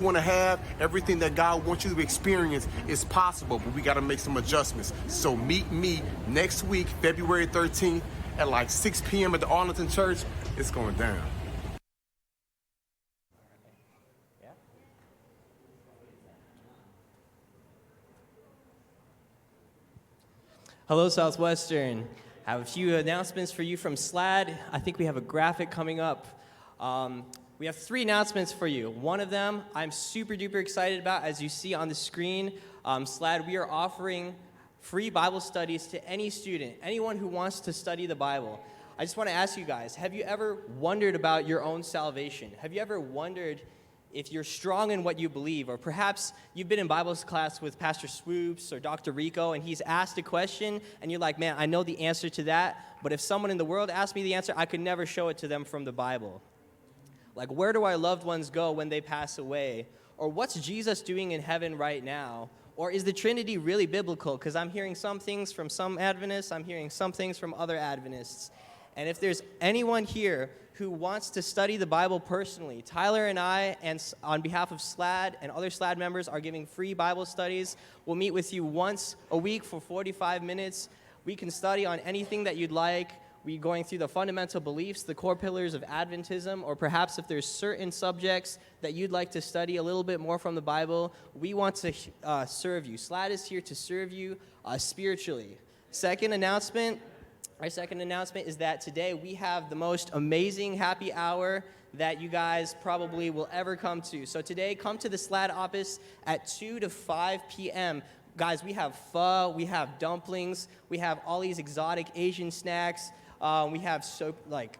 want to have, everything that God wants you to experience is possible, but we got to make some adjustments. So meet me next week, February 13th at like 6 p.m. at the Arlington Church. It's going down. Hello, Southwestern. I have a few announcements for you from SLAD. I think we have a graphic coming up. We have 3 announcements for you. One of them I'm super duper excited about. As you see on the screen, SLAD, we are offering free Bible studies to any student, anyone who wants to study the Bible. I just want to ask you guys, have you ever wondered about your own salvation? Have you ever wondered if you're strong in what you believe? Or perhaps you've been in Bible class with Pastor Swoops or Dr. Rico, and he's asked a question, and you're like, man, I know the answer to that, but if someone in the world asked me the answer, I could never show it to them from the Bible. Like, where do our loved ones go when they pass away? Or what's Jesus doing in heaven right now? Or is the Trinity really biblical? Because I'm hearing some things from some Adventists, I'm hearing some things from other Adventists. And if there's anyone here who wants to study the Bible personally, Tyler and I, and on behalf of SLAD and other SLAD members, are giving free Bible studies. We'll meet with you once a week for 45 minutes. We can study on anything that you'd like. We're going through the fundamental beliefs, the core pillars of Adventism, or perhaps if there's certain subjects that you'd like to study a little bit more from the Bible, we want to serve you. SLAD is here to serve you spiritually. Our second announcement is that today we have the most amazing happy hour that you guys probably will ever come to. So today, come to the SLAD office at 2 to 5 p.m. Guys, we have pho, we have dumplings, we have all these exotic Asian snacks. We have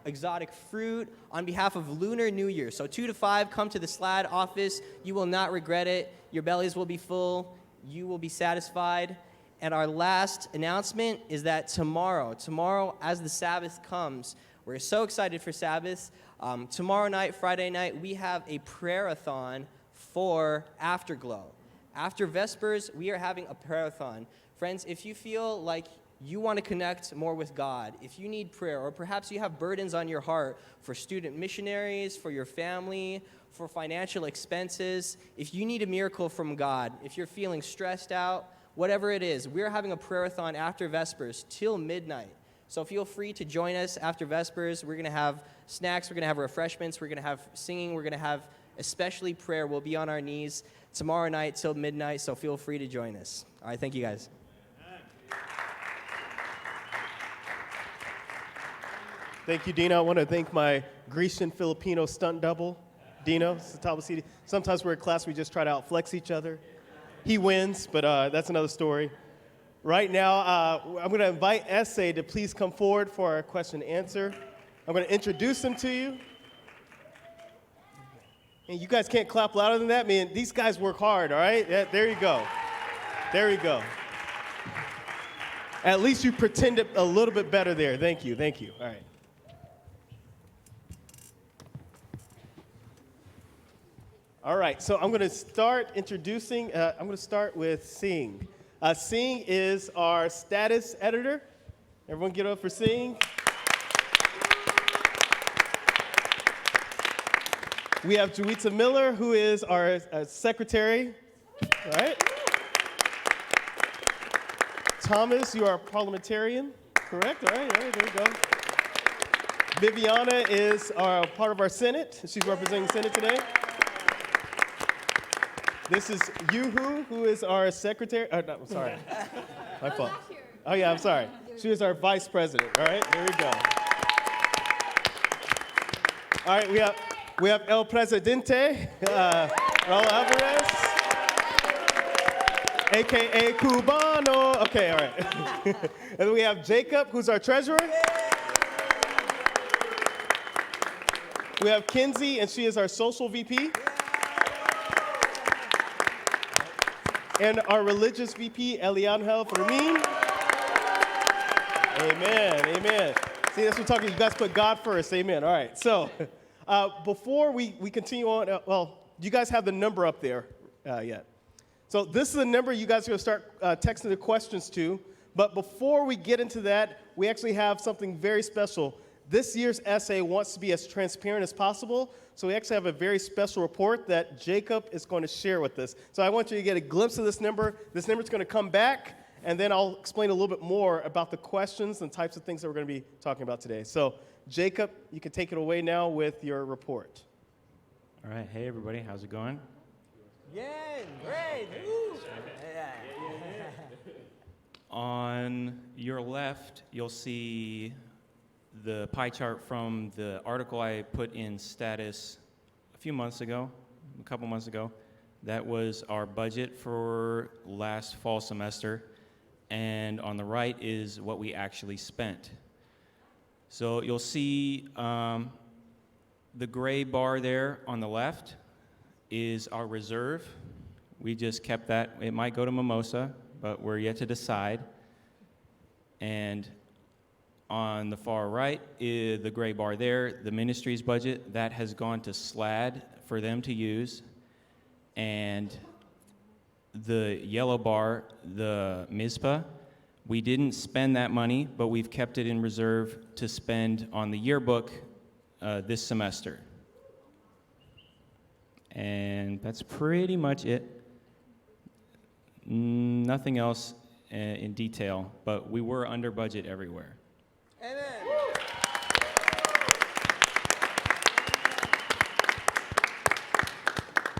exotic fruit on behalf of Lunar New Year. So 2 to 5, come to the SLAD office. You will not regret it. Your bellies will be full. You will be satisfied. And our last announcement is that tomorrow as the Sabbath comes, we're so excited for Sabbath. Tomorrow night, Friday night, we have a prayer-a-thon for Afterglow. After Vespers, we are having a prayer-a-thon. Friends, if you feel like you want to connect more with God, if you need prayer, or perhaps you have burdens on your heart for student missionaries, for your family, for financial expenses, if you need a miracle from God, if you're feeling stressed out, whatever it is, we're having a prayer-a-thon after Vespers till midnight. So feel free to join us after Vespers. We're going to have snacks, we're going to have refreshments, we're going to have singing, we're going to have especially prayer. We'll be on our knees tomorrow night till midnight, so feel free to join us. All right, thank you guys. Thank you, Dino. I want to thank my Grecian-Filipino stunt double, Dino. Sometimes we're in class, we just try to outflex each other. He wins, but that's another story. Right now, I'm going to invite Essay to please come forward for our question and answer. I'm going to introduce him to you. And you guys can't clap louder than that, man. These guys work hard, all right? Yeah, there you go. There you go. At least you pretended a little bit better there. Thank you. All right. All right, so I'm going to start introducing, I'm going to start with Singh. Singh is our status editor. Everyone get up for Singh. We have Juwita Miller, who is our secretary. All right. Thomas, you are a parliamentarian. Correct, all right, there you go. Viviana is part of our Senate. She's representing the Senate today. This is Yuhu, who is our secretary. No, I'm sorry. My fault. Oh, yeah, I'm sorry. She is our vice president. All right, there we go. All right, we have El Presidente, Raul Alvarez, a.k.a. Cubano. Okay, all right. And then we have Jacob, who's our treasurer. We have Kinsey, and she is our social VP. And our religious VP, Eliangel Fermin. Amen. See, that's what we're talking about. You guys put God first. Amen. All right. So before we continue on, do you guys have the number up there yet? So this is the number you guys are going to start texting the questions to. But before we get into that, we actually have something very special. This year's essay wants to be as transparent as possible, so we actually have a very special report that Jacob is going to share with us. So I want you to get a glimpse of this number. This number is going to come back, and then I'll explain a little bit more about the questions and types of things that we're going to be talking about today. So Jacob, you can take it away now with your report. All right. Hey, everybody. How's it going? Yeah, great. Woo. On your left, you'll see the pie chart from the article I put in status a couple months ago. That was our budget for last fall semester. And on the right is what we actually spent. So you'll see the gray bar there on the left is our reserve. We just kept that. It might go to Mimosa, but we're yet to decide. And on the far right is the gray bar there, the ministry's budget. That has gone to SLAD for them to use. And the yellow bar, the MISPA, we didn't spend that money, but we've kept it in reserve to spend on the yearbook this semester. And that's pretty much it. Nothing else in detail, but we were under budget everywhere. Amen.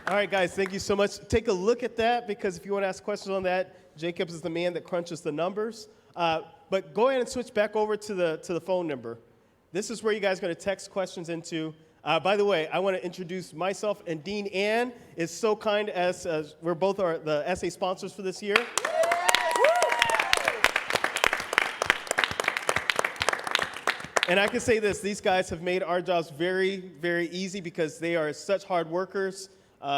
All right, guys, thank you so much. Take a look at that, because if you want to ask questions on that, Jacobs is the man that crunches the numbers. But go ahead and switch back over to the phone number. This is where you guys are going to text questions into. By the way, I want to introduce myself, and Dean Ann is so kind as we're both the essay sponsors for this year. And I can say this, these guys have made our jobs very, very easy because they are such hard workers.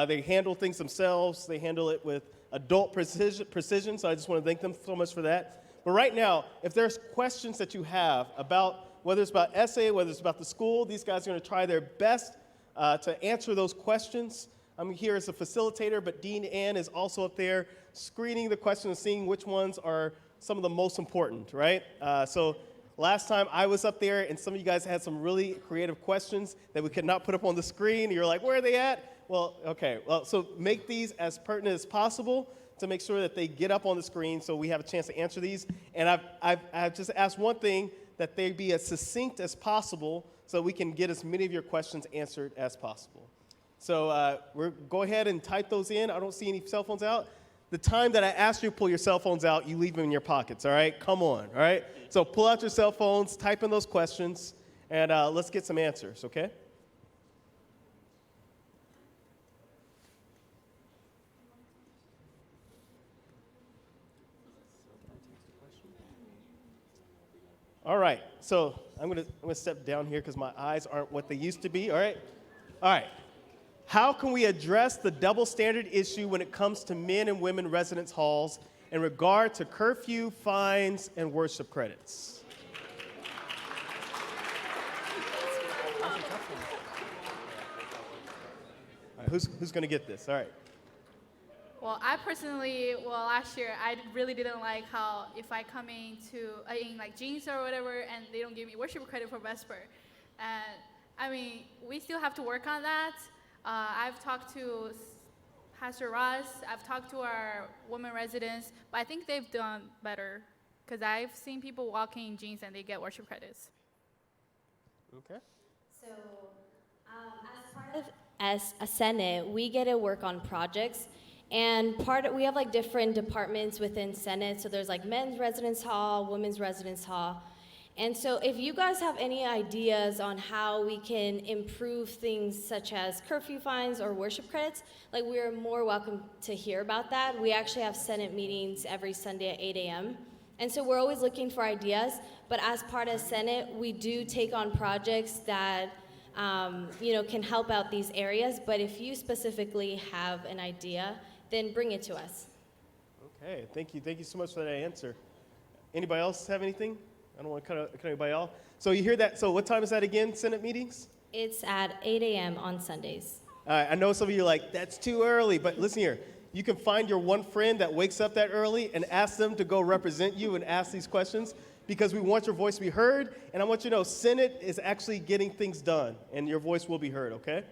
They handle things themselves. They handle it with adult precision, so I just want to thank them so much for that. But right now, if there's questions that you have about, whether it's about essay, whether it's about the school, these guys are going to try their best to answer those questions. I'm here as a facilitator, but Dean Ann is also up there screening the questions and seeing which ones are some of the most important, right? So last time I was up there, and some of you guys had some really creative questions that we could not put up on the screen. You're like, where are they at? Well, okay. Well, so make these as pertinent as possible to make sure that they get up on the screen so we have a chance to answer these. And I've just asked one thing, that they be as succinct as possible so we can get as many of your questions answered as possible. So go ahead and type those in. I don't see any cell phones out. The time that I asked you to pull your cell phones out, you leave them in your pockets, all right? Come on, all right? So pull out your cell phones, type in those questions, and let's get some answers, okay? All right, so I'm gonna step down here because my eyes aren't what they used to be, all right? All right. How can we address the double standard issue when it comes to men and women residence halls in regard to curfew, fines, and worship credits? All right, who's gonna get this? All right. Well, I personally, last year, I really didn't like how if I come in like jeans or whatever, and they don't give me worship credit for Vesper. And I mean, we still have to work on that. I've talked to Pastor Ross, I've talked to our women residents, but I think they've done better because I've seen people walking in jeans and they get worship credits. Okay. So, as a Senate, we get to work on projects. And we have like different departments within Senate. So there's like men's residence hall, women's residence hall. And so if you guys have any ideas on how we can improve things such as curfew fines or worship credits, like we are more welcome to hear about that. We actually have Senate meetings every Sunday at 8 a.m. And so we're always looking for ideas. But as part of Senate, we do take on projects that can help out these areas. But if you specifically have an idea, then bring it to us. Okay, thank you. Thank you so much for that answer. Anybody else have anything? I don't want to cut anybody off. So you hear that? So what time is that again, Senate meetings? It's at 8 a.m. on Sundays. All right, I know some of you are like, that's too early, but listen here. You can find your one friend that wakes up that early and ask them to go represent you and ask these questions. because we want your voice to be heard, and I want you to know Senate is actually getting things done, and your voice will be heard, okay?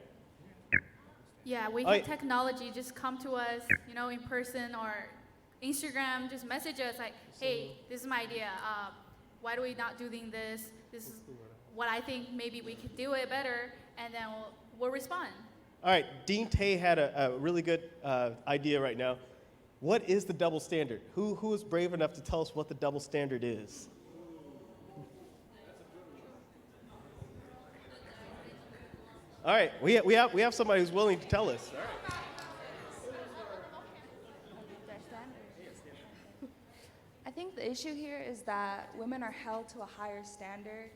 Yeah, we have technology. Just come to us, in person or Instagram. Just message us like, hey, this is my idea. Why do we not doing this? This is what I think maybe we could do it better, and then we'll respond. All right, Dean Tay had a really good idea right now. What is the double standard? Who is brave enough to tell us what the double standard is? All right, we have somebody who's willing to tell us. All right. I think the issue here is that women are held to a higher standard,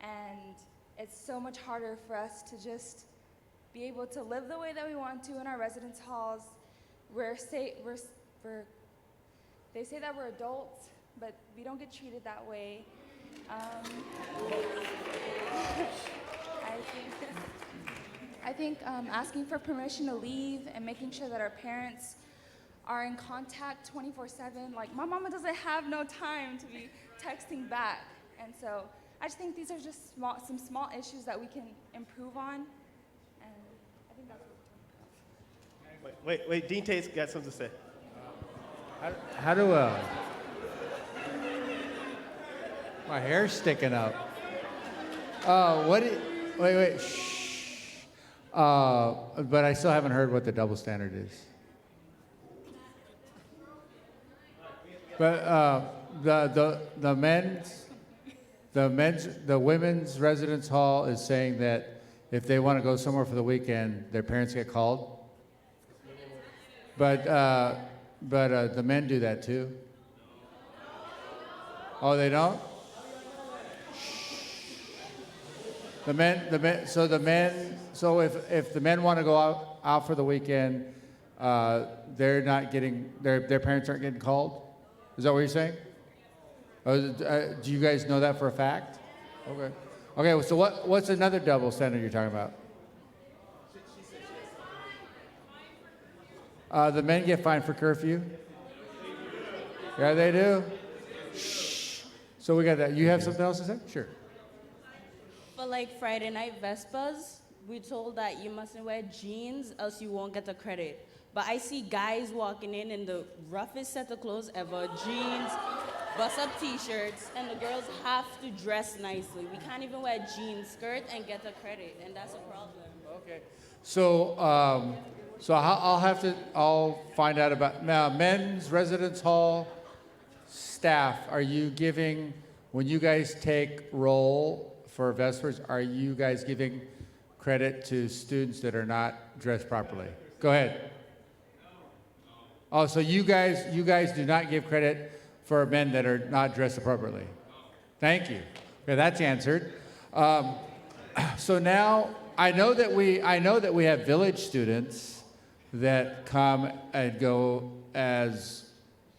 and it's so much harder for us to just be able to live the way that we want to in our residence halls. They say that we're adults, but we don't get treated that way. I think asking for permission to leave and making sure that our parents are in contact 24/7. Like, my mama doesn't have no time to be texting back. And so I just think these are just some small issues that we can improve on. And I think that's what we're talking about. Wait, Dean Tate's got something to say. How do my hair's sticking up. Wait, shh. But I still haven't heard what the double standard is. But the women's residence hall is saying that if they want to go somewhere for the weekend, their parents get called. But the men do that too. Oh, they don't? So if the men want to go out for the weekend, they're not getting, their parents aren't getting called? Is that what you're saying? Do you guys know that for a fact? Okay. Okay, so what's another double standard you're talking about? The men get fined for curfew? Yeah, they do? Shh. So we got that. You have something else to say? Sure. For like Friday night Vespas, we're told that you mustn't wear jeans else you won't get the credit. But I see guys walking in the roughest set of clothes ever, jeans, bust-up t-shirts, and the girls have to dress nicely. We can't even wear jean skirt and get the credit, and that's a problem. Okay. So I'll find out about, now, men's residence hall staff, are you giving, when you guys take roll for Vespers, are you guys giving credit to students that are not dressed properly? Go ahead. Oh, so you guys do not give credit for men that are not dressed appropriately. Thank you. Okay, that's answered. So now I know that we have village students that come and go as,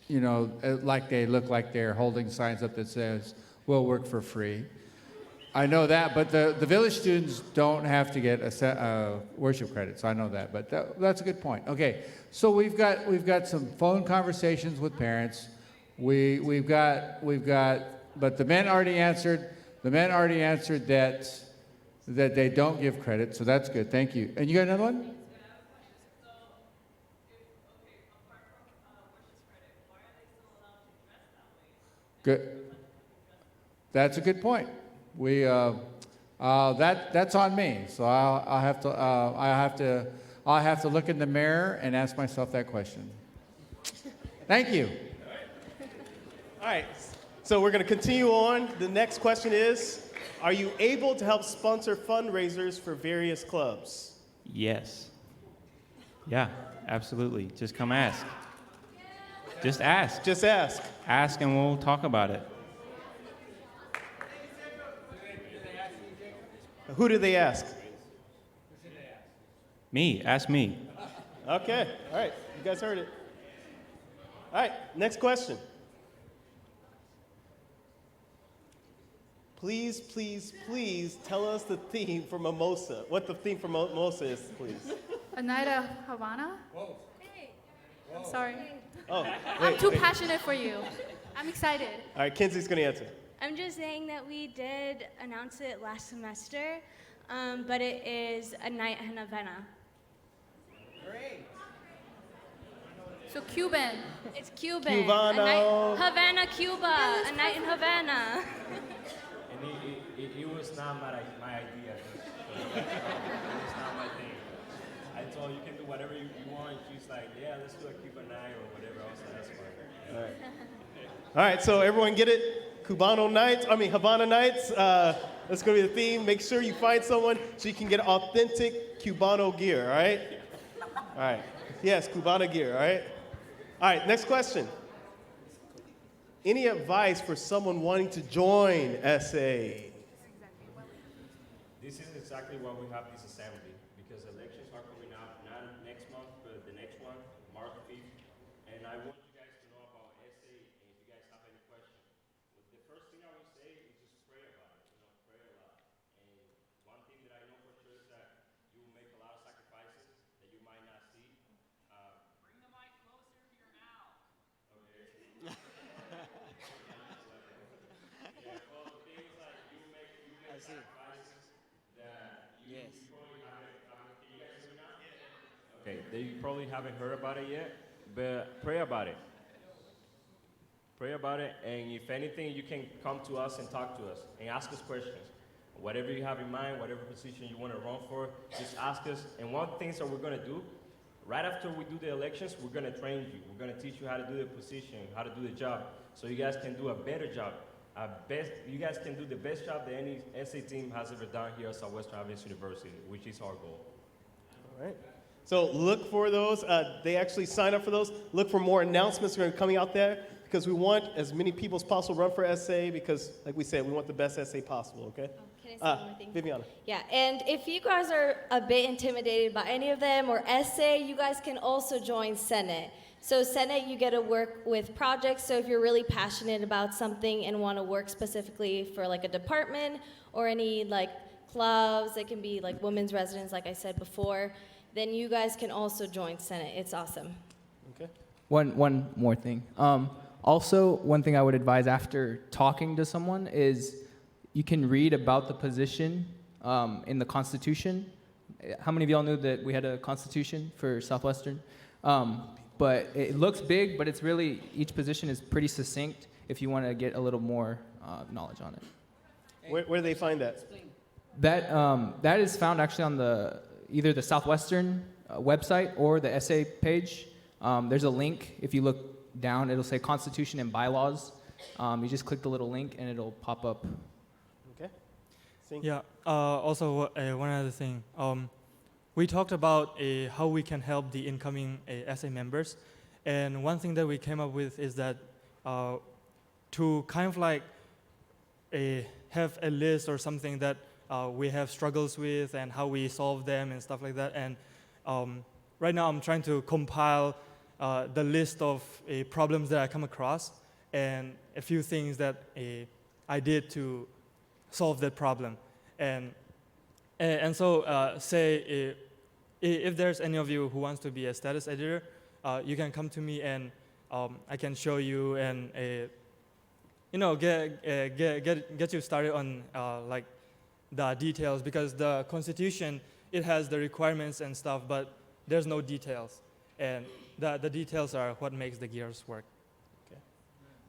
like they look like they're holding signs up that says, "We'll work for free." I know that, but the village students don't have to get a worship credit, so I know that. But that's a good point. Okay, so we've got some phone conversations with parents. We've got, but the men already answered. The men already answered that they don't give credit, so that's good. Thank you. And you got another one? Good. That's a good point. That's on me. So I'll have to look in the mirror and ask myself that question. Thank you. All right. So we're going to continue on. The next question is, are you able to help sponsor fundraisers for various clubs? Yes. Yeah, absolutely. Just come ask. Just ask. Just ask. Ask and we'll talk about it. Who do they ask? Me. Ask me. Okay. All right. You guys heard it. All right. Next question. Please, please, please tell us the theme for Mimosa. What the theme for Mimosa is, please. A night of Havana? Whoa. I'm sorry. Oh, I'm too passionate for you. I'm excited. All right, Kenzie's going to answer. I'm just saying that we did announce it last semester, but it is a night in Havana. Great. So Cuban. It's Cuban. Cubano. A night, Havana, Cuba. A night in Havana. And it was not my idea. It was not my thing. I told her, you can do whatever you want. She's like, yeah, let's do a Cuban night or whatever. I was like, that's fine. All right. All right, so everyone get it? Havana Nights. That's going to be the theme. Make sure you find someone so you can get authentic Cubano gear, all right? All right. Yes, Cubano gear, all right? All right, next question. Any advice for someone wanting to join SA? This is exactly why we have this assembly, because elections are coming up not next month, but the next one, March 5th. And I want you guys to know about SA, and if you guys have any questions. But the first thing I would say is just pray about it, pray a lot. And one thing that I know for sure is that you will make a lot of sacrifices that you might not see. Bring the mic closer to your mouth. Okay. Yeah, well, the thing is like you make sacrifices that you probably haven't. Can you guys hear me now? Okay, that you probably haven't heard about it yet, but pray about it. Pray about it, and if anything, you can come to us and talk to us and ask us questions. Whatever you have in mind, whatever position you want to run for, just ask us. And one of the things that we're going to do, right after we do the elections, we're going to train you. We're going to teach you how to do the position, how to do the job, so you guys can do a better job. You guys can do the best job that any SA team has ever done here at Southwestern Adventist University, which is our goal. All right. So look for those. They actually sign up for those. Look for more announcements that are coming out there because we want as many people as possible run for SA because, like we said, we want the best SA possible, okay? Oh, can I say one more thing? Viviana. Yeah, and if you guys are a bit intimidated by any of them or SA, you guys can also join Senate. So Senate, you get to work with projects. So if you're really passionate about something and want to work specifically for like a department or any like clubs, it can be like women's residence, like I said before, then you guys can also join Senate. It's awesome. Okay. One more thing. Also, one thing I would advise after talking to someone is you can read about the position in the Constitution. How many of y'all knew that we had a Constitution for Southwestern? But it looks big, but it's really, each position is pretty succinct if you want to get a little more knowledge on it. Where do they find that? That is found actually on either the Southwestern website or the SA page. There's a link. If you look down, it'll say Constitution and Bylaws. You just click the little link and it'll pop up. Okay. Yeah. Also, one other thing. We talked about how we can help the incoming SA members. And one thing that we came up with is that to kind of like have a list or something that we have struggles with and how we solve them and stuff like that. And right now I'm trying to compile the list of problems that I come across and a few things that I did to solve that problem. And so say if there's any of you who wants to be a status editor, you can come to me and I can show you and get you started on like the details because the Constitution, it has the requirements and stuff, but there's no details. And the details are what makes the gears work. Okay.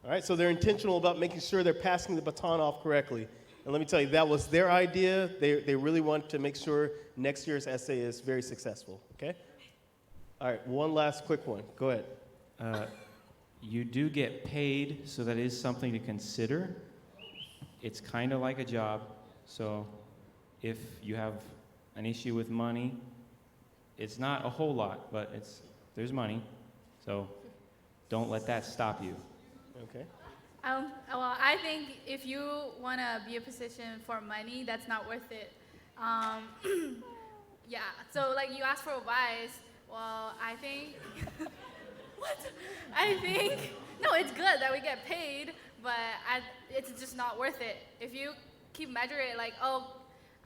All right, so they're intentional about making sure they're passing the baton off correctly. And let me tell you, that was their idea. They really want to make sure next year's essay is very successful, okay? All right, one last quick one. Go ahead. You do get paid, so that is something to consider. It's kind of like a job, so if you have an issue with money, it's not a whole lot, but there's money, so don't let that stop you. Okay. Well, I think if you want to be a position for money, that's not worth it. Yeah, so like you asked for advice. Well, I think, no, it's good that we get paid, but it's just not worth it. If you keep measuring it like, oh,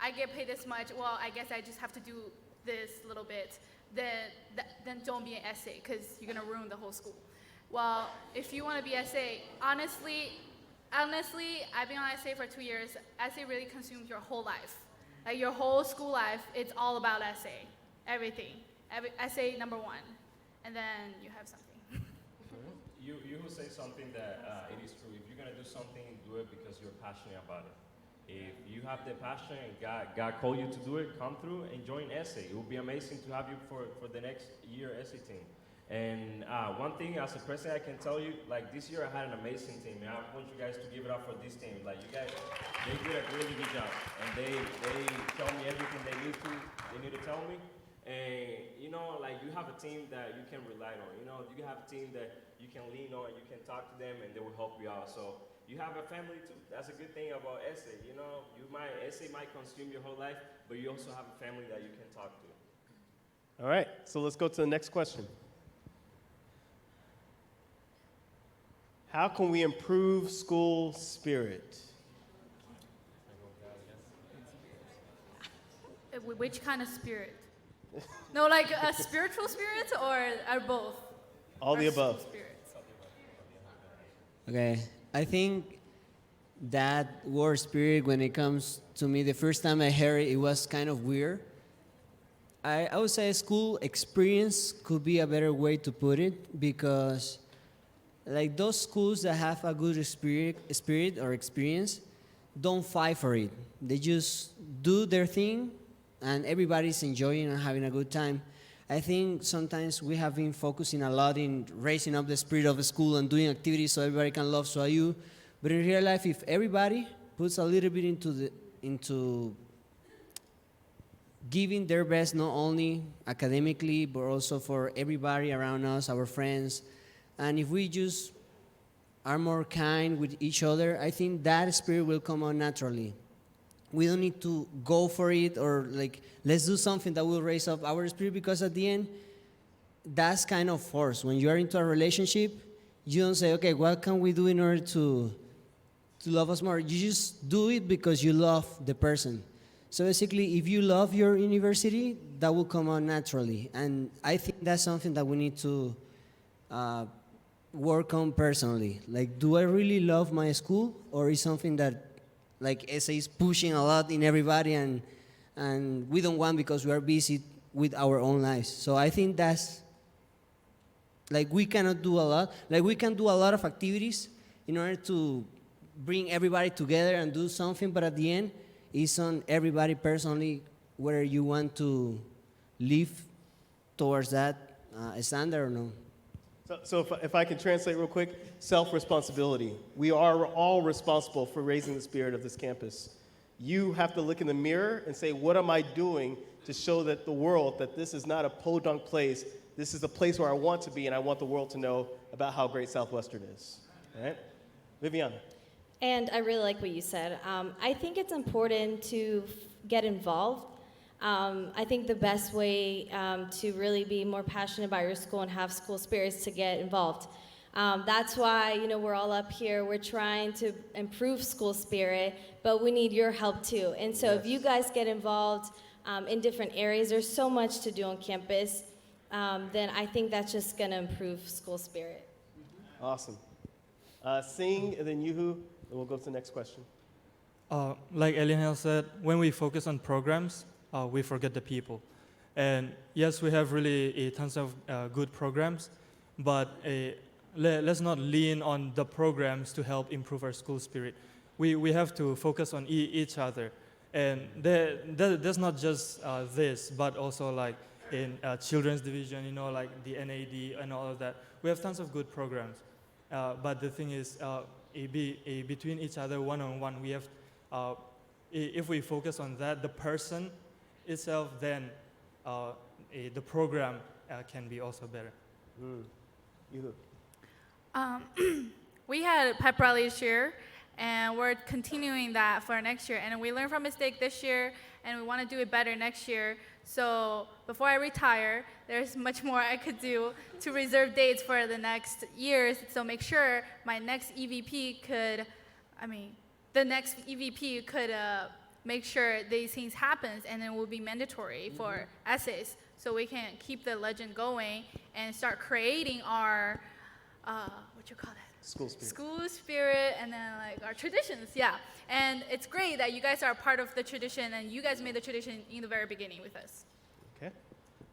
I get paid this much, well, I guess I just have to do this little bit, then don't be an essay because you're going to ruin the whole school. Well, if you want to be SA, honestly, honestly, I've been on essay for 2 years. Essay really consumes your whole life. Like your whole school life, it's all about essay. Everything. Essay number one. And then you have something. You will say something that it is true. If you're going to do something, do it because you're passionate about it. If you have the passion and God called you to do it, come through and join essay. It will be amazing to have you for the next year essay team. And one thing as a president I can tell you, like this year I had an amazing team, and I want you guys to give it up for this team. Like you guys, they did a really good job, and they tell me everything they need to tell me. And you know, like you have a team that you can rely on. You know, you have a team that you can lean on, you can talk to them, and they will help you out. So you have a family too. That's a good thing about essay. You know, essay might consume your whole life, but you also have a family that you can talk to. All right, so let's go to the next question. How can we improve school spirit? Which kind of spirit? No, like a spiritual spirit or both? All the above. Spirits? Okay, I think that word spirit, when it comes to me, the first time I heard it, it was kind of weird. I would say school experience could be a better way to put it, because like those schools that have a good spirit or experience don't fight for it. They just do their thing and everybody's enjoying and having a good time. I think sometimes we have been focusing a lot in raising up the spirit of the school and doing activities so everybody can love SWAU. But in real life, if everybody puts a little bit into giving their best, not only academically, but also for everybody around us, our friends, and if we just are more kind with each other, I think that spirit will come out naturally. We don't need to go for it or like, let's do something that will raise up our spirit, because at the end, that's kind of forced. When you are into a relationship, you don't say, okay, what can we do in order to love us more? You just do it because you love the person. So basically, if you love your university, that will come out naturally. And I think that's something that we need to work on personally. Like, do I really love my school, or is something that like SA is pushing a lot in everybody and we don't want because we are busy with our own lives? So I think that's like we cannot do a lot. Like we can do a lot of activities in order to bring everybody together and do something, but at the end it's on everybody personally whether you want to live towards that standard or no. So if I can translate real quick, self-responsibility. We are all responsible for raising the spirit of this campus. You have to look in the mirror and say, what am I doing to show that the world that this is not a podunk place, this is a place where I want to be, and I want the world to know about how great Southwestern is. All right? Viviana. And I really like what you said. I think it's important to get involved. I think the best way to really be more passionate about your school and have school spirit is to get involved. That's why, we're all up here. We're trying to improve school spirit, but we need your help too. And so if you guys get involved in different areas, there's so much to do on campus, then I think that's just going to improve school spirit. Awesome. Sing, and then Yuhu, and we'll go to the next question. Like Elian said, when we focus on programs, we forget the people. And yes, we have really tons of good programs, but let's not lean on the programs to help improve our school spirit. We have to focus on each other. And there's not just this, but also like in children's division, like the NAD and all of that. We have tons of good programs. But the thing is, between each other, one-on-one, we have, if we focus on that, the person itself, then the program can be also better. We had pep rally this year, and we're continuing that for next year. And we learned from mistake this year, and we want to do it better next year. So before I retire, there's much more I could do to reserve dates for the next years. So make sure my next EVP could, make sure these things happens, and then will be mandatory for essays, so we can keep the legend going and start creating our school spirit, and then like our traditions. Yeah, and it's great that you guys are part of the tradition, and you guys made the tradition in the very beginning with us. Okay,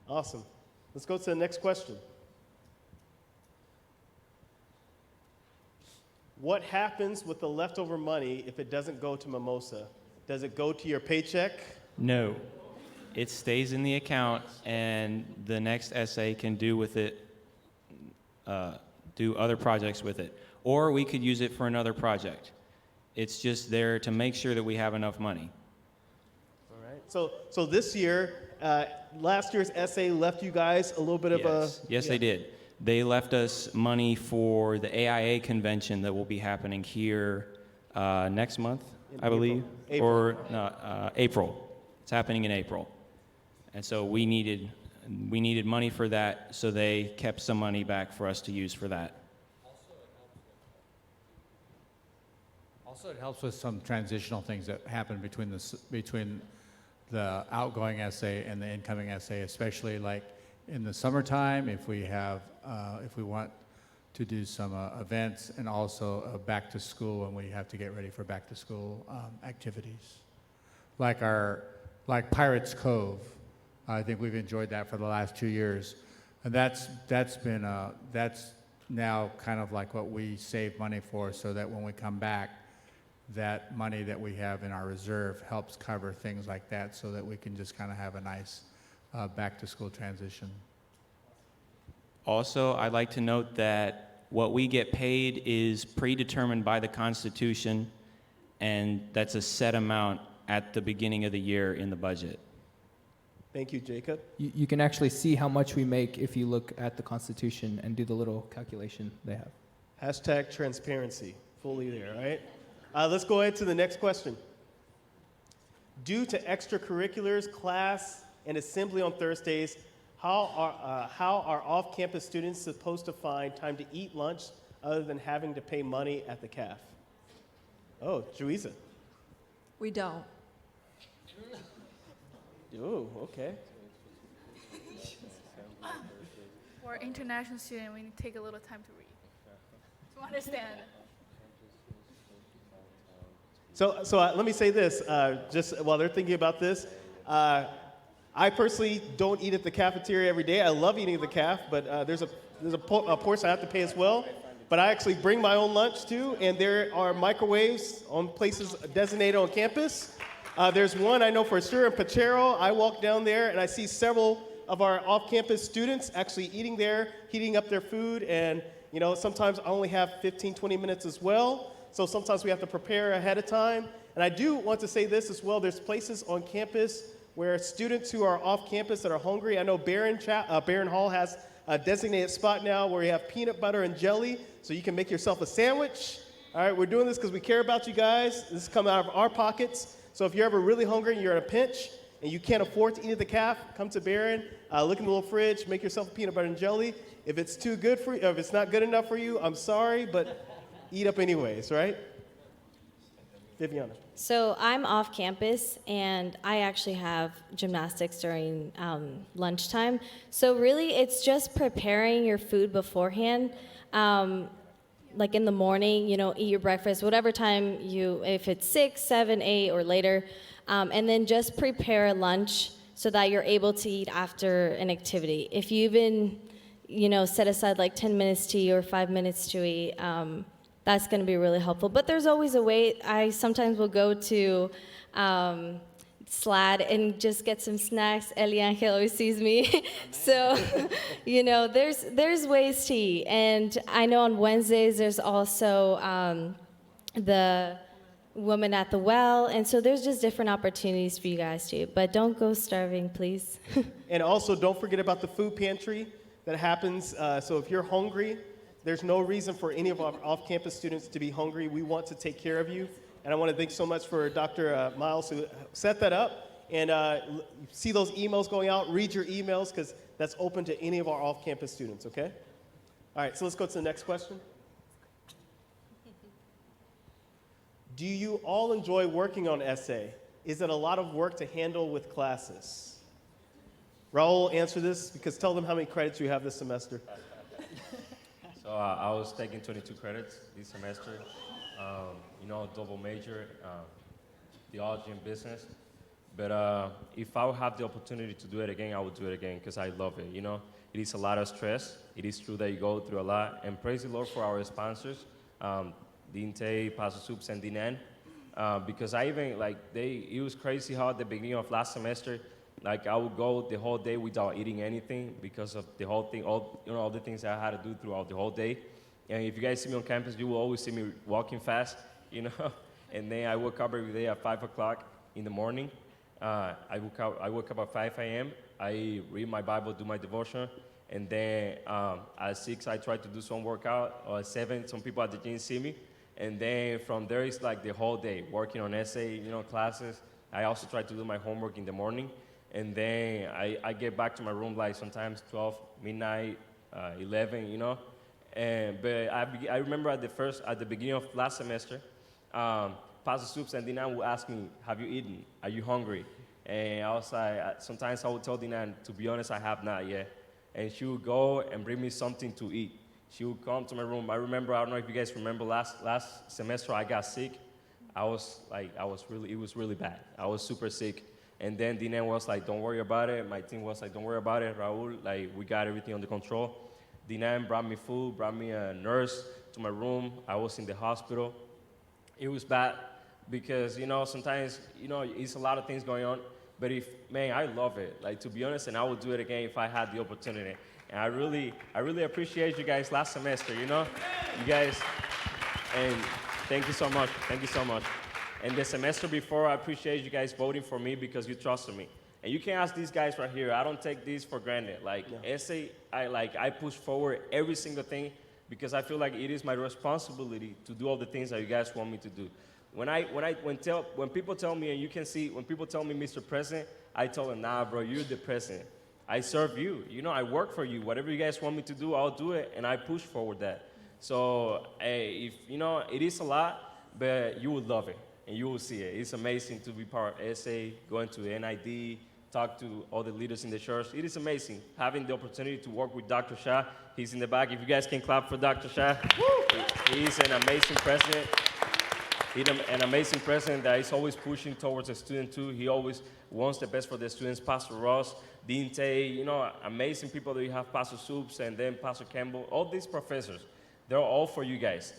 awesome. Let's go to the next question. What happens with the leftover money if it doesn't go to Mimosa? Does it go to your paycheck? No, it stays in the account, and the next essay can do with it, do other projects with it. Or we could use it for another project. It's just there to make sure that we have enough money. All right. So this year, last year's essay left you guys a little bit of a... Yes, they did. They left us money for the AIA convention that will be happening here next month, I believe. April. Or no, April. It's happening in April. And so we needed money for that, so they kept some money back for us to use for that. Also, it helps with some transitional things that happen between the outgoing essay and the incoming essay, especially like in the summertime, if we want to do some events, and also back to school when we have to get ready for back to school activities, like Pirates Cove. I think we've enjoyed that for the last 2 years, and that's now kind of like what we save money for, so that when we come back, that money that we have in our reserve helps cover things like that, so that we can just kind of have a nice back-to-school transition. Also, I'd like to note that what we get paid is predetermined by the Constitution, and that's a set amount at the beginning of the year in the budget. Thank you, Jacob. You can actually see how much we make if you look at the Constitution and do the little calculation they have. Hashtag transparency, fully there, right? Let's go ahead to the next question. Due to extracurriculars, class, and assembly on Thursdays, how are off-campus students supposed to find time to eat lunch other than having to pay money at the CAF? Oh, Juiza. We don't. Oh, okay. For international student, we need to take a little time to read to understand. So let me say this, just while they're thinking about this. I personally don't eat at the cafeteria every day. I love eating at the CAF, but there's a portion I have to pay as well. But I actually bring my own lunch too, and there are microwaves on places designated on campus. There's one I know for sure in Pachero. I walk down there and I see several of our off-campus students actually eating there, heating up their food, and sometimes I only have 15, 20 minutes as well. So sometimes we have to prepare ahead of time. And I do want to say this as well. There's places on campus where students who are off campus that are hungry, I know Barron Hall has a designated spot now where you have peanut butter and jelly, so you can make yourself a sandwich. All right, we're doing this because we care about you guys. This is coming out of our pockets. So if you're ever really hungry and you're in a pinch and you can't afford to eat at the CAF, come to Barron, look in the little fridge, make yourself a peanut butter and jelly. If it's too good for you, if it's not good enough for you, I'm sorry, but eat up anyways, right? Viviana. So I'm off campus, and I actually have gymnastics during lunchtime. So really, it's just preparing your food beforehand. Like in the morning, eat your breakfast, whatever time if it's 6, 7, 8, or later, and then just prepare lunch so that you're able to eat after an activity. If you even, set aside like 10 minutes to eat or 5 minutes to eat, that's going to be really helpful. But there's always a way. I sometimes will go to SLAD and just get some snacks. Eliangel always sees me. So, there's ways to eat. And I know on Wednesdays there's also the Woman at the Well. And so there's just different opportunities for you guys to eat. But don't go starving, please. And also don't forget about the food pantry that happens. So if you're hungry, there's no reason for any of our off-campus students to be hungry. We want to take care of you. And I want to thank so much for Dr. Miles who set that up. And see those emails going out, read your emails, because that's open to any of our off-campus students, okay? All right, so let's go to the next question. Do you all enjoy working on essay? Is it a lot of work to handle with classes? Raul, answer this, because tell them how many credits you have this semester. So I was taking 22 credits this semester, double major, theology and business. But if I would have the opportunity to do it again, I would do it again because I love it. It is a lot of stress. It is true that you go through a lot. And praise the Lord for our sponsors, Dinte, Pastor Soups, and Dinan. Because I even, it was crazy how at the beginning of last semester, I would go the whole day without eating anything because of the whole thing, all the things I had to do throughout the whole day. And if you guys see me on campus, you will always see me walking fast, And then I woke up every day at 5 o'clock in the morning. I woke up at 5 a.m. I read my Bible, do my devotion, and then at 6 I try to do some workout. Or at 7, some people at the gym see me, and then from there it's the whole day working on essay, classes. I also try to do my homework in the morning, and then I get back to my room sometimes 12 midnight, 11, But I remember at the beginning of last semester. Pastor Soups and Dinan would ask me, have you eaten? Are you hungry? And I was sometimes I would tell Dinan, to be honest, I have not yet. And she would go and bring me something to eat. She would come to my room. I remember, I don't know if you guys remember last semester I got sick. It was really bad. I was super sick. And then Dinan was like, don't worry about it. My team was like, don't worry about it, Raul. We got everything under control. Dinan brought me food, brought me a nurse to my room. I was in the hospital. It was bad. Because, sometimes, it's a lot of things going on. But I love it. To be honest, and I would do it again if I had the opportunity. And I really appreciate you guys last semester, You guys, and thank you so much. Thank you so much. And the semester before, I appreciate you guys voting for me because you trusted me. And you can ask these guys right here. I don't take these for granted. Essay, I push forward every single thing because I feel like it is my responsibility to do all the things that you guys want me to do. When people tell me, and you can see, when people tell me, Mr. President, I tell them, nah, bro, you're the president. I serve you. I work for you. Whatever you guys want me to do, I'll do it, and I push forward that. So, it is a lot, but you will love it, and you will see it. It's amazing to be part of SA, going to NID, talk to all the leaders in the church. It is amazing having the opportunity to work with Dr. Shah. He's in the back. If you guys can clap for Dr. Shah. He's an amazing president. He's an amazing president that is always pushing towards the student too. He always wants the best for the students. Pastor Ross, Dinte, amazing people that you have, Pastor Soups, and then Pastor Campbell. All these professors, they're all for you guys.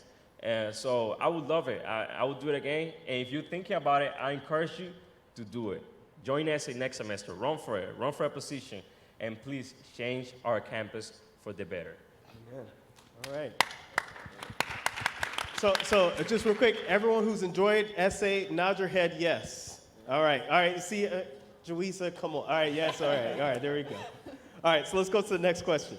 So I would love it. I would do it again. And if you're thinking about it, I encourage you to do it. Join us next semester. Run for it. Run for a position. And please change our campus for the better. Amen. All right. So just real quick, everyone who's enjoyed essay, nod your head yes. All right. See, Joisa, come on. All right, yes, all right, there we go. All right, so let's go to the next question.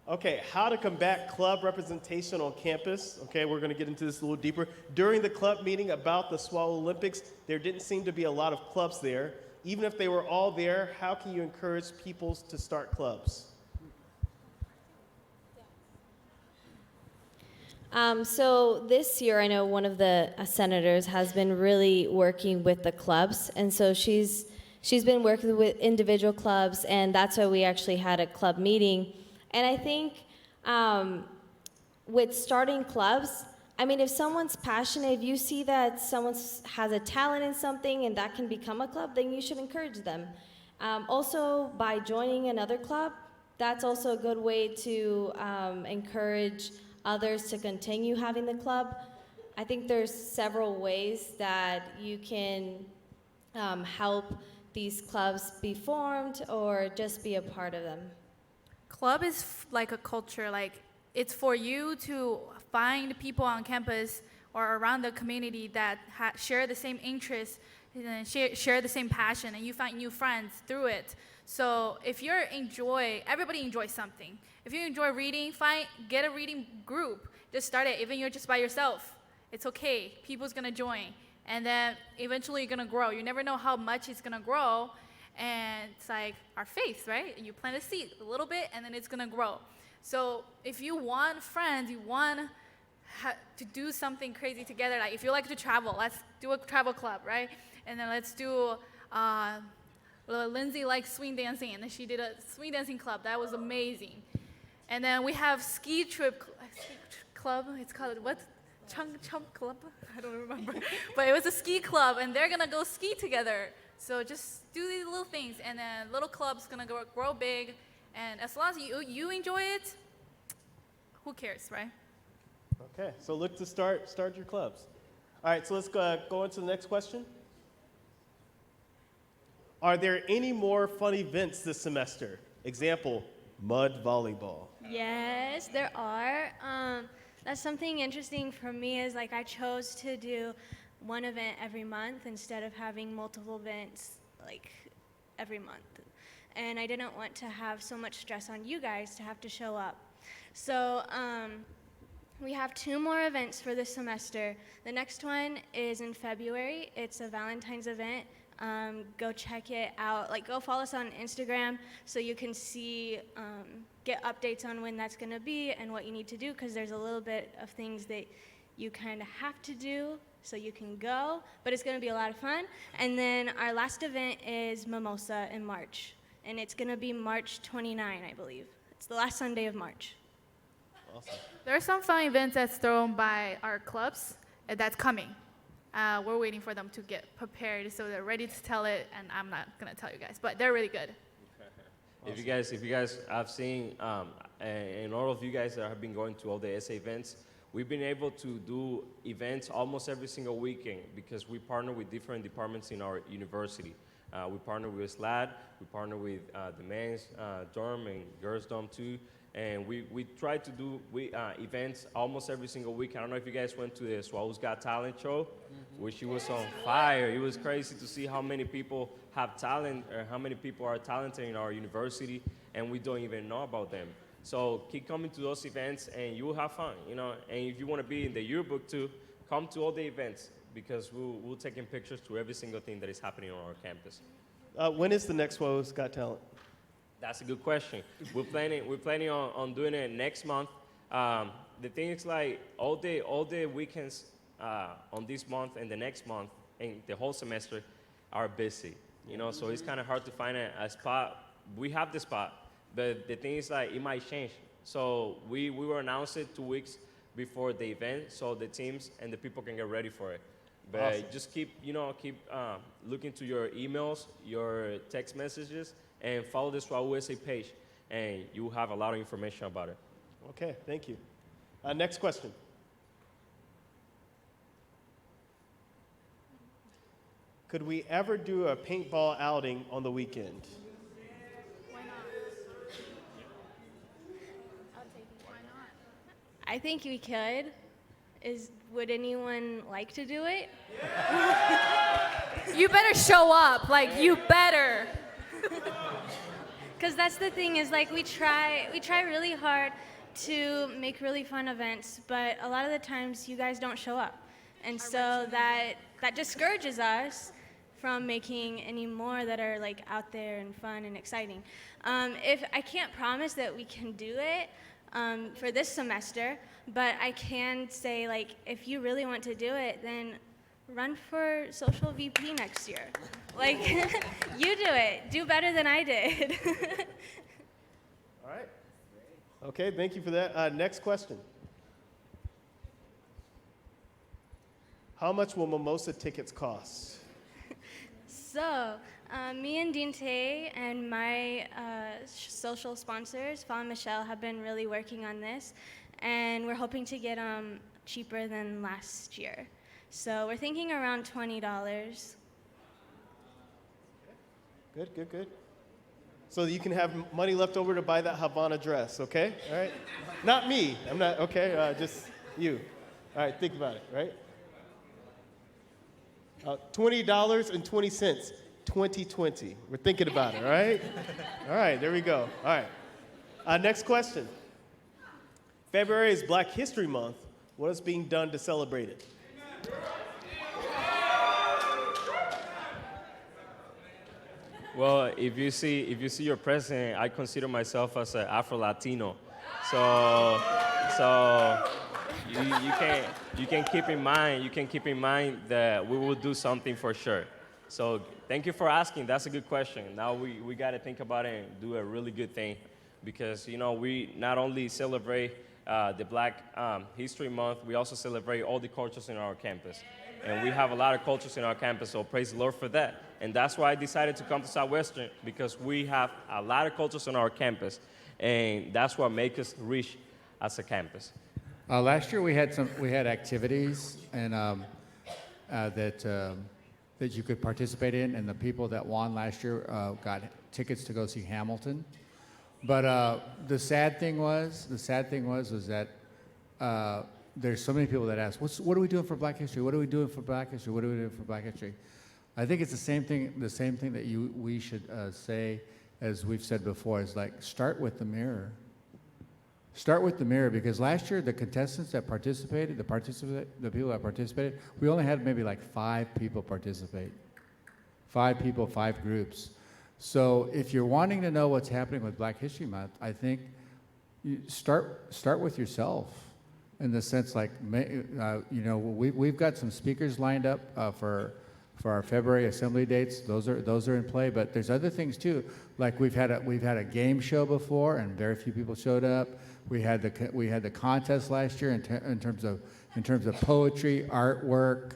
Okay, how to combat club representation on campus. Okay, we're going to get into this a little deeper. During the club meeting about the Swallow Olympics, there didn't seem to be a lot of clubs there. Even if they were all there, how can you encourage people to start clubs? So this year, I know one of the senators has been really working with the clubs, and so she's been working with individual clubs, and that's why we actually had a club meeting. And I think with starting clubs, if someone's passionate, if you see that someone has a talent in something and that can become a club, then you should encourage them. Also, by joining another club, that's also a good way to encourage others to continue having the club. I think there's several ways that you can help these clubs be formed or just be a part of them. Club is like a culture. It's for you to find people on campus or around the community that share the same interests and share the same passion, and you find new friends through it. So if everybody enjoys something. If you enjoy reading, get a reading group. Just start it. Even you're just by yourself, it's okay. People's gonna join, and then eventually you're gonna grow. You never know how much it's gonna grow, and it's like our faith, right? You plant a seed a little bit, and then it's gonna grow. So if you want friends, you want to do something crazy together. Like if you like to travel, let's do a travel club, right? And then let's Lindsay likes swing dancing, and then she did a swing dancing club. That was amazing. And then we have ski club. It's called what? Chump Club? I don't remember. But it was a ski club, and they're gonna go ski together. So just do these little things, and then little club's gonna grow big. And as long as you enjoy it, who cares, right? Okay, so look to start your clubs. All right, so let's go on to the next question. Are there any more fun events this semester? Example, mud volleyball. Yes, there are. That's something interesting for me is like I chose to do one event every month instead of having multiple events like every month. And I didn't want to have so much stress on you guys to have to show up. So we have 2 more events for this semester. The next one is in February. It's a Valentine's event. Go check it out. Like, go follow us on Instagram so you can see, get updates on when that's going to be and what you need to do, because there's a little bit of things that you kind of have to do so you can go, but it's going to be a lot of fun. And then our last event is Mimosa in March, and it's going to be March 29, I believe. It's the last Sunday of March. Awesome. There are some fun events that's thrown by our clubs that's coming. We're waiting for them to get prepared so they're ready to tell it, and I'm not gonna tell you guys, but they're really good. If you guys have seen, and all of you guys that have been going to all the SA events, we've been able to do events almost every single weekend because we partner with different departments in our university. We partner with SLAD, we partner with the men's dorm and girls dorm too. And we try to do events almost every single week. I don't know if you guys went to the Swahoo's Got Talent show, which it was on fire. It was crazy to see how many people have talent, or how many people are talented in our university, and we don't even know about them. So keep coming to those events, and you will have fun, you know. And if you want to be in the yearbook too, come to all the events, because we'll taking pictures to every single thing that is happening on our campus. When is the next Swahoo's Got Talent? That's a good question. We're planning on doing it next month. The thing is, like, all the weekends on this month and the next month and the whole semester are busy, you know, so it's kind of hard to find a spot. We have the spot, but the thing is, like, it might change. So we will announce it 2 weeks before the event so the teams and the people can get ready for it. But Awesome. just keep looking to your emails, your text messages, and follow the SWAU USA page, and you will have a lot of information about it. Okay, thank you. Next question. Could we ever do a paintball outing on the weekend? Why not? I'll take it. Why not? I think we could. Would anyone like to do it? You better show up. Like, you better. Because that's the thing is, like, we try really hard to make really fun events, but a lot of the times you guys don't show up. And so that discourages us from making any more that are, like, out there and fun and exciting. If I can't promise that we can do it for this semester, but I can say, like, if you really want to do it, then run for social VP next year. Like, you do it. Do better than I did. All right. Okay, thank you for that. Next question. How much will mimosa tickets cost? So, me and Dinte and my social sponsors, Paul and Michelle, have been really working on this, and we're hoping to get them cheaper than last year. So we're thinking around $20. Good. So you can have money left over to buy that Havana dress, okay? All right? Not me. I'm not, okay? Just you. All right, think about it, right? $20.20, 2020. We're thinking about it, all right? All right, there we go. All right. Next question. February is Black History Month. What is being done to celebrate it? Well, if you see your president, I consider myself as an Afro-Latino, so you can keep in mind that we will do something for sure. So thank you for asking. That's a good question. Now we got to think about it and do a really good thing, because we not only celebrate the Black History Month, we also celebrate all the cultures in our campus. And we have a lot of cultures in our campus, so praise the Lord for that. And that's why I decided to come to Southwestern, because we have a lot of cultures on our campus, and that's what makes us rich as a campus. Last year we had activities and that you could participate in, and the people that won last year got tickets to go see Hamilton. But the sad thing was that there's so many people that ask, what are we doing for Black History? What are we doing for Black History? What are we doing for Black History? I think it's the same thing that we should say, as we've said before, is like, start with the mirror. Start with the mirror, because last year the contestants that participated, the people that participated, we only had maybe like 5 people participate. 5 people, 5 groups. So if you're wanting to know what's happening with Black History Month, I think you start with yourself, in the sense like, we've got some speakers lined up for our February assembly dates. Those are in play, but there's other things too. Like we've had a game show before, and very few people showed up. We had the contest last year in terms of poetry, artwork,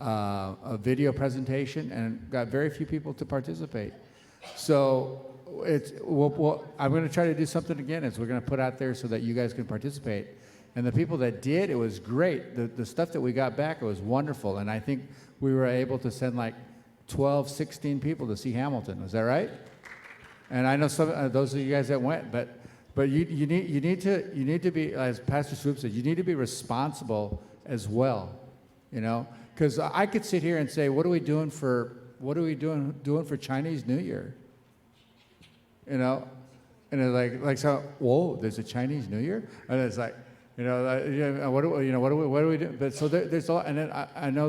a video presentation, and got very few people to participate. So I'm going to try to do something again. We're going to put out there so that you guys can participate. And the people that did, it was great. The stuff that we got back, it was wonderful. And I think we were able to send like 12, 16 people to see Hamilton. Was that right? And I know some those of you guys that went, but you need to be, as Pastor Swoop said, you need to be responsible as well, because I could sit here and say, what are we doing for Chinese New Year? And it's like so, whoa, there's a Chinese New Year, and it's like, what do we do? But so there's all, and then I know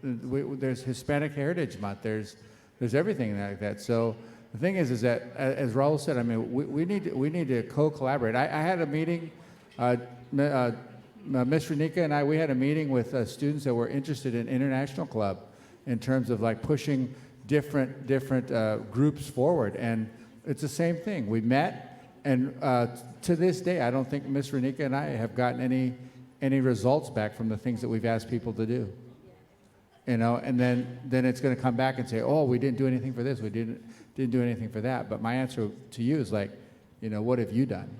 there's Hispanic Heritage Month. There's everything like that. So the thing is that, as Raul said, I mean, we need to co-collaborate. I had a meeting. Ms. Renika and I, we had a meeting with students that were interested in International Club, in terms of like pushing different groups forward, and it's the same thing. We met. And to this day, I don't think Ms. Renika and I have gotten any results back from the things that we've asked people to do. And then it's going to come back and say, oh, we didn't do anything for this, we didn't do anything for that. But my answer to you is like, what have you done?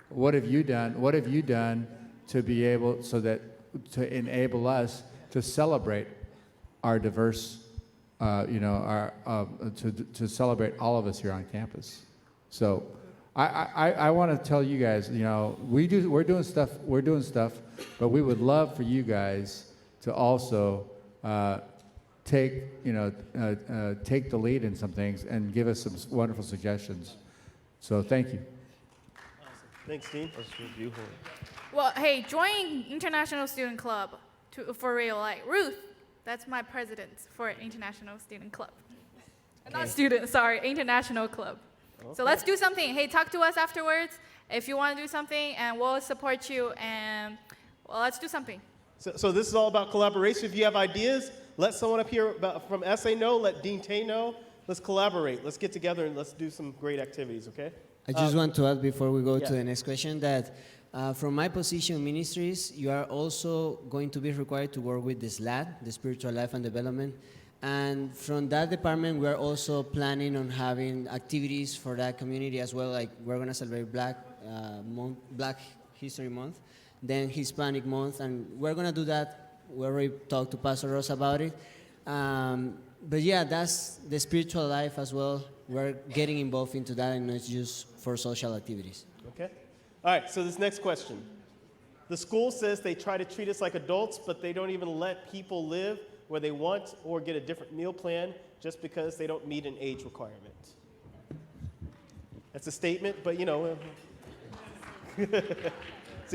What have you done? What have you done to be able, to enable us to celebrate our diverse, to celebrate all of us here on campus? So I want to tell you guys, we're doing stuff, but we would love for you guys to also take the lead in some things and give us some wonderful suggestions. So thank you. Awesome. Thanks, Dean. Well, hey, join International Student Club for real. Like Ruth, that's my president for International Student Club. Okay. Not student, sorry, International Club. Okay. So let's do something. Hey, talk to us afterwards if you want to do something, and we'll support you. And well, let's do something. So this is all about collaboration. If you have ideas, let someone up here from SA know. Let Dean Tay know. Let's collaborate. Let's get together and let's do some great activities. Okay. I just want to add before we go to the next question that from my position in ministries, you are also going to be required to work with the SLAD, the Spiritual Life and Development. And from that department, we're also planning on having activities for that community as well. Like we're going to celebrate Black History Month, then Hispanic Month, and we're going to do that. We already talked to Pastor Ross about it. But yeah, that's the spiritual life as well. We're getting involved into that, and it's just for social activities. Okay. All right, so this next question. The school says they try to treat us like adults, but they don't even let people live where they want or get a different meal plan just because they don't meet an age requirement. That's a statement, but see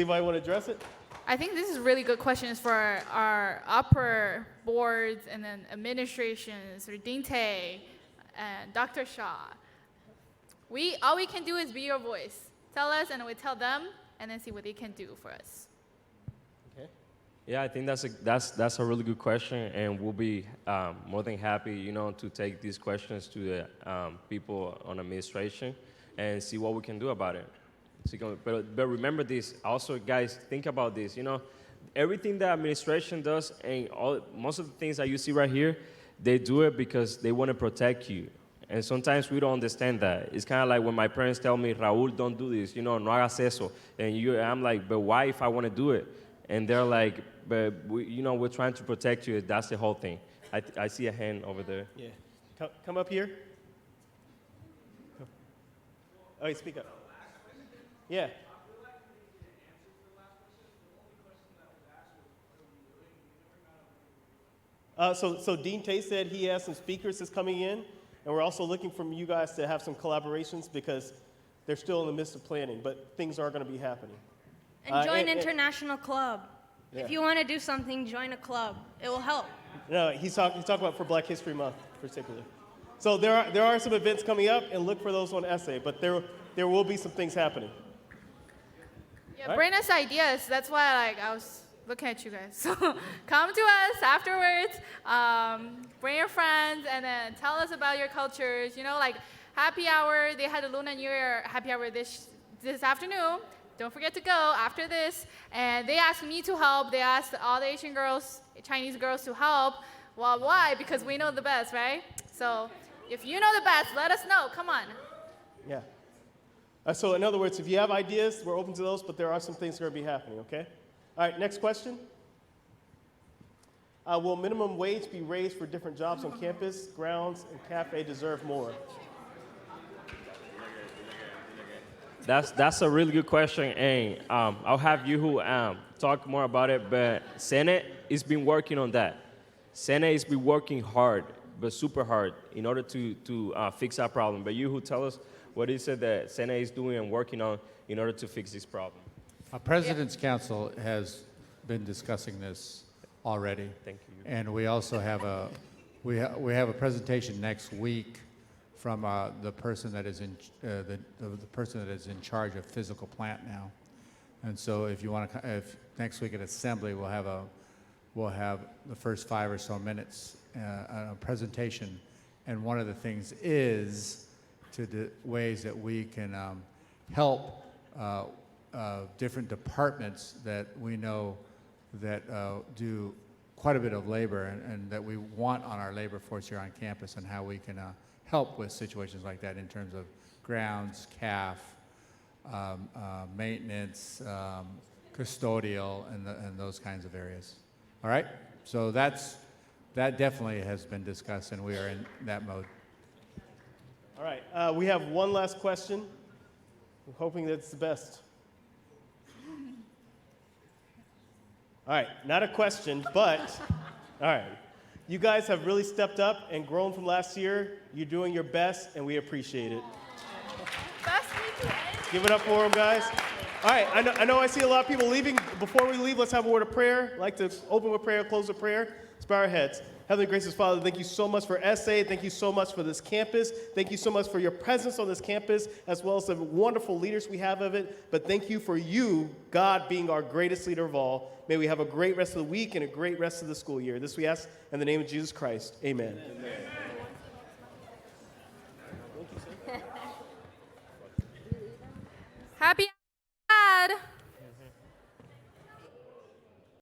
if I want to address it? I think this is really good questions for our upper boards and then administrations, or Dean Tay and Dr. Shaw. All we can do is be your voice. Tell us and we tell them, and then see what they can do for us. Okay. Yeah, I think that's a really good question, and we'll be more than happy, to take these questions to the people on administration and see what we can do about it. But remember this, also, guys, think about this. Everything that administration does, and most of the things that you see right here, they do it because they want to protect you. And sometimes we don't understand that. It's kind of like when my parents tell me, Raúl, don't do this, no hagas eso. And I'm like, but why if I want to do it? And they're like, but we're trying to protect you. That's the whole thing. I see a hand over there. Yeah. Come up here. Oh, speak up. Yeah. So Dean Tate said he has some speakers that's coming in, and we're also looking for you guys to have some collaborations because they're still in the midst of planning, but things are going to be happening. And join international club. Yeah. If you want to do something, join a club. It will help. No, he's talking about for Black History Month particularly. So there are some events coming up, and look for those on Essay, but there will be some things happening. Yeah, bring us ideas. That's why I was looking at you guys. So come to us afterwards. Bring your friends and then tell us about your cultures. Like happy hour. They had a Lunar New Year happy hour this afternoon. Don't forget to go after this. And they asked me to help. They asked all the Asian girls, Chinese girls to help. Well, why? Because we know the best, right? So if you know the best, let us know. Come on. Yeah. So in other words, if you have ideas, we're open to those, but there are some things that are going to be happening, okay? All right, next question. Will minimum wage be raised for different jobs on campus, grounds, and cafe deserve more? That's a really good question, and I'll have you who talk more about it, but Senate has been working on that. Senate has been working hard, but super hard, in order to fix that problem. But you who tell us what is it that Senate is doing and working on in order to fix this problem? President's Council has been discussing this already. Thank you. And we also have we have a presentation next week from the person that is in the person that is in charge of physical plant now. And so if you want to, if next week at Assembly we'll have the first 5 or so minutes a presentation, and one of the things is to the ways that we can help different departments that we know that do quite a bit of labor and that we want on our labor force here on campus, and how we can help with situations like that in terms of grounds, CAF, maintenance, custodial, and those kinds of areas. All right? So that definitely has been discussed, and we are in that mode. All right, we have one last question. I'm hoping that it's the best. All right, not a question, but, all right. You guys have really stepped up and grown from last year. You're doing your best, and we appreciate it. Give it up for them, guys. All right, I know I see a lot of people leaving. Before we leave, let's have a word of prayer. I'd like to open with prayer, close with prayer. Let's bow our heads. Heavenly gracious Father, thank you so much for SA. Thank you so much for this campus. Thank you so much for your presence on this campus, as well as the wonderful leaders we have of it. But thank you for you, God, being our greatest leader of all. May we have a great rest of the week and a great rest of the school year. This we ask in the name of Jesus Christ. Amen. Amen.